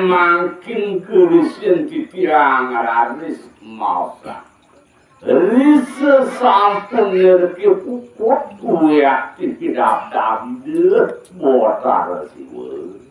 Makin kerusian titiang raris mausa. Risa sampun nerki puput kuyak tidak damde botar siwe.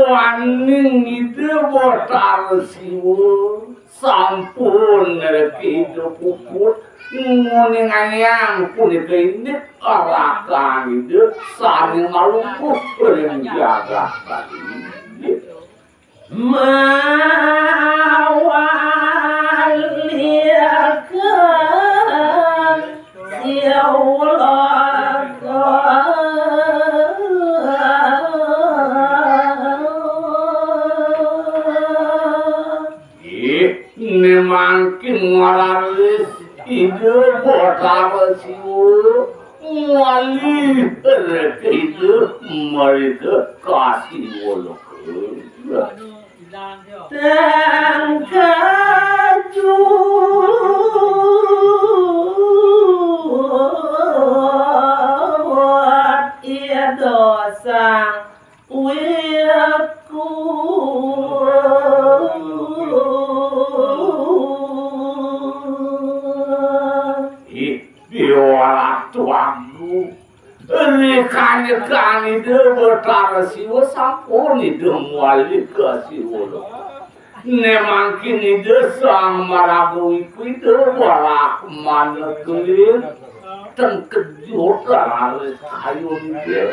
Waning itu botar siwo sampun nerki itu puput nguning ayang kulit ini arakan itu saling malumpuh berjaga tadi mawaliakan ya Allah makin ngaralis ide botar siwo wali ide mereka kasih wolok dan kajuat ia dosa wiku tuaku rekan-rekan itu botar siwo sampun itu wali ke siwo nemangkin itu sang marabu itu warak mana kelin tengkejut laris kayu dia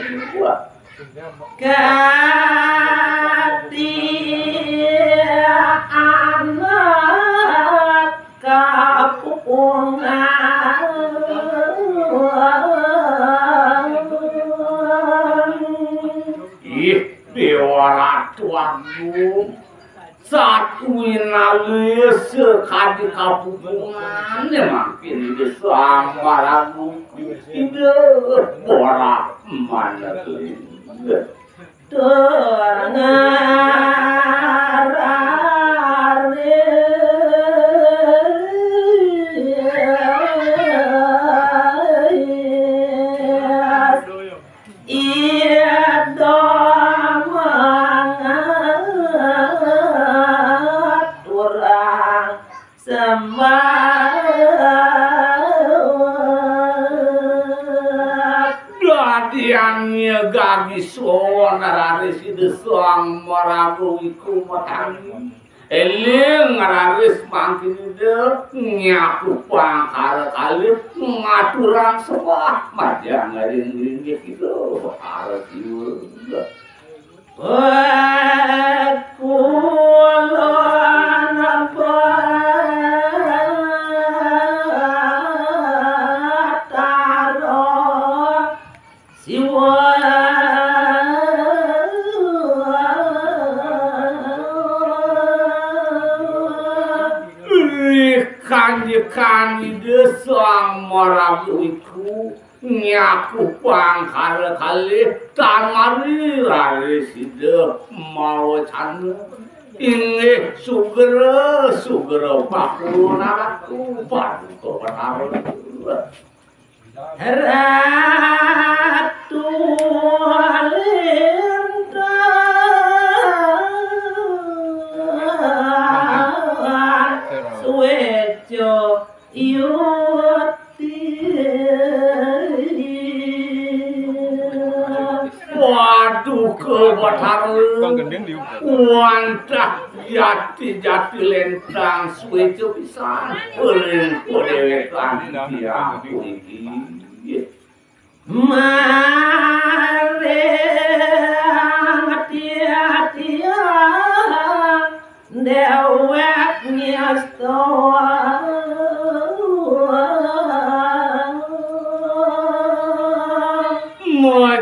kadia anak kapungan biwara tuaku satu inalu sekali kapungan makin bersama ragu ide borak mana kelin yang gagi sowan raris itu soang marabu iku matang eling raris makin itu nyaku pangkal kali ngaturang sebuah majang ngaring gitu harus itu kani desang marabu iku nyaku pangkal kali tamari raris itu mau canu ini sugera pakuna aku baru kau penaruh Ratu Alinda Suwejo Yuti Paduka Bathara wantah jati-jati lentang suwe pisan eureun podewekan tiang puniki mare hati-hati dewek nyastoa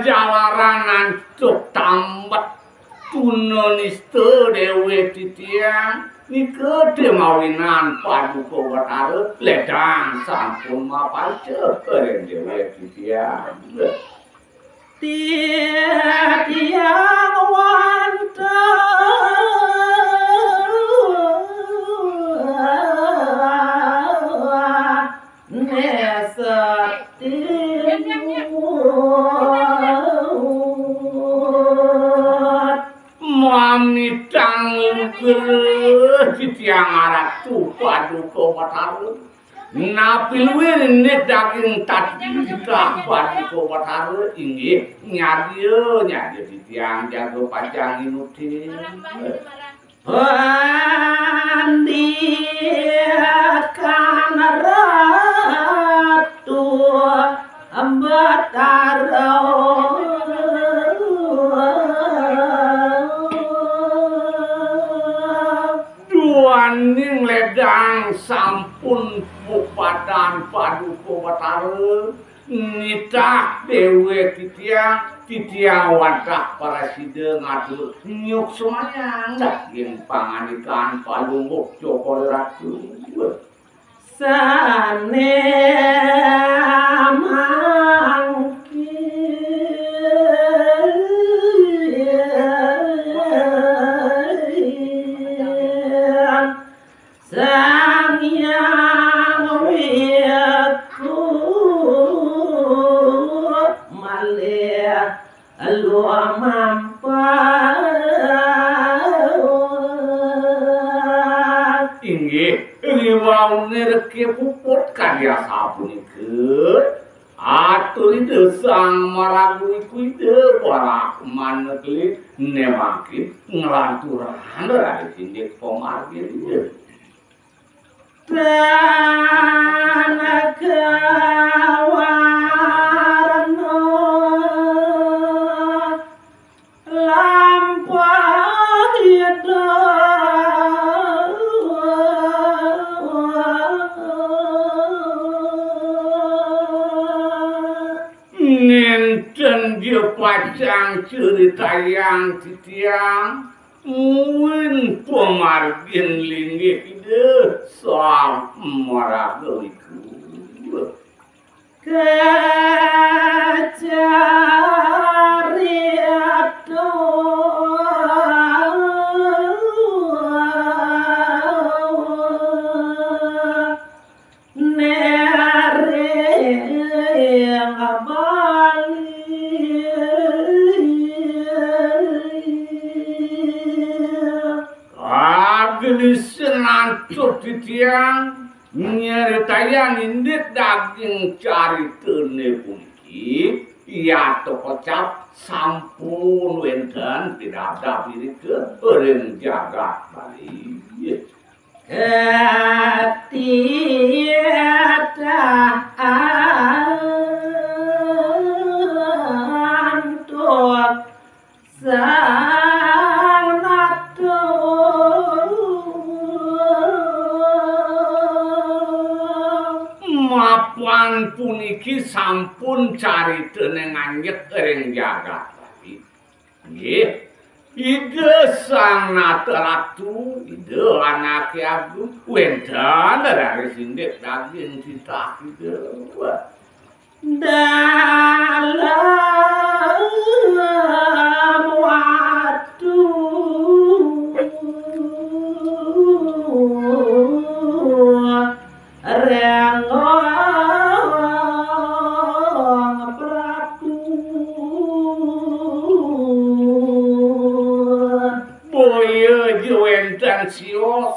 jalaran cuk tambet tunonista dewe titiang nikede mawinan Paduka Bathara ledang sampun mapace ing dewe titiang tiang wonten nesati Mamitang luger titiang aratu Paduka Bathara napi luwih daging tatika Paduka Bathara inggih nyadya titiang jaga panjang inuti pandikan ratu Bathara Duaning ledang sampun pupadan Paduka Bathara nitah dewe titiang wadah para sida ngatur nyuk semayang daging panganikan palungguh Joko Ratu sane Sang Hyang Wiyatu malih luang mampah inggih riwaune reki puput karya sapunika atur ide sang maragui kuide para manekli nemaki nglanturan dari sindik pomargi Tanakawarno lampah yada Nenten dia pacang cerita yang titiang Muin pemargin linggih ide soal maragaliku kecariato nereng abali Gelisenan titiang nyeritayang indik daging caritene puniki ya kocap sampun wenten pidada pirikeun eureun jagat bali tiada antuk sang natu mapan puniki sampun caritene nganyet ing jagat bali nggih ide sang Ratu ide anake agung wenten dari sindik daging titah ide dalam waktu rengong Prabu boyo jwenten sios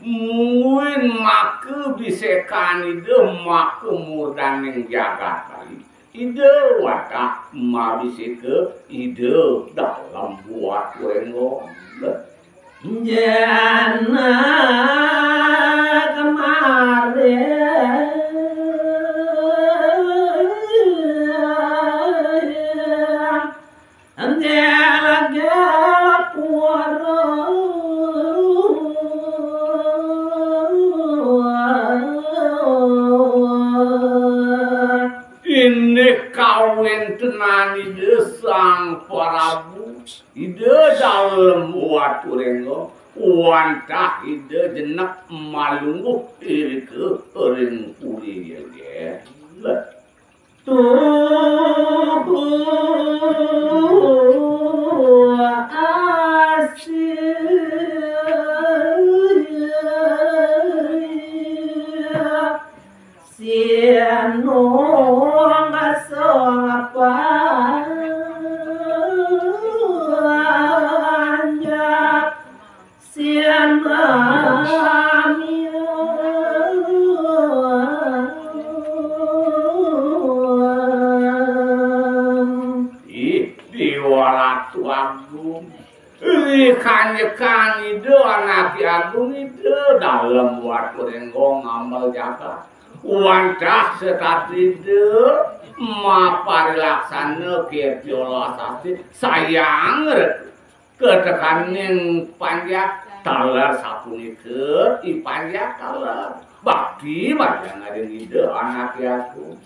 mungkin make bisekan ide make murdaning jagat bali ide wadah mabisi ke ide dalam buat wengo jana kemarin gela puara ini kawin tenan ide sang Prabu ide dalam watu renggo wantah ide jenak malungguh iri ke ring uli ya tuh asyik siano ngasong apa siapa Ratu Agung ikan-ikan ide anak Agung ide dalam waktu renggong amal jaka wancah sekat ide mapari laksana ketiola sasti sayang ketekaning panjak talar sapunikeun i panjak talar bakti macam ada ide anak Agung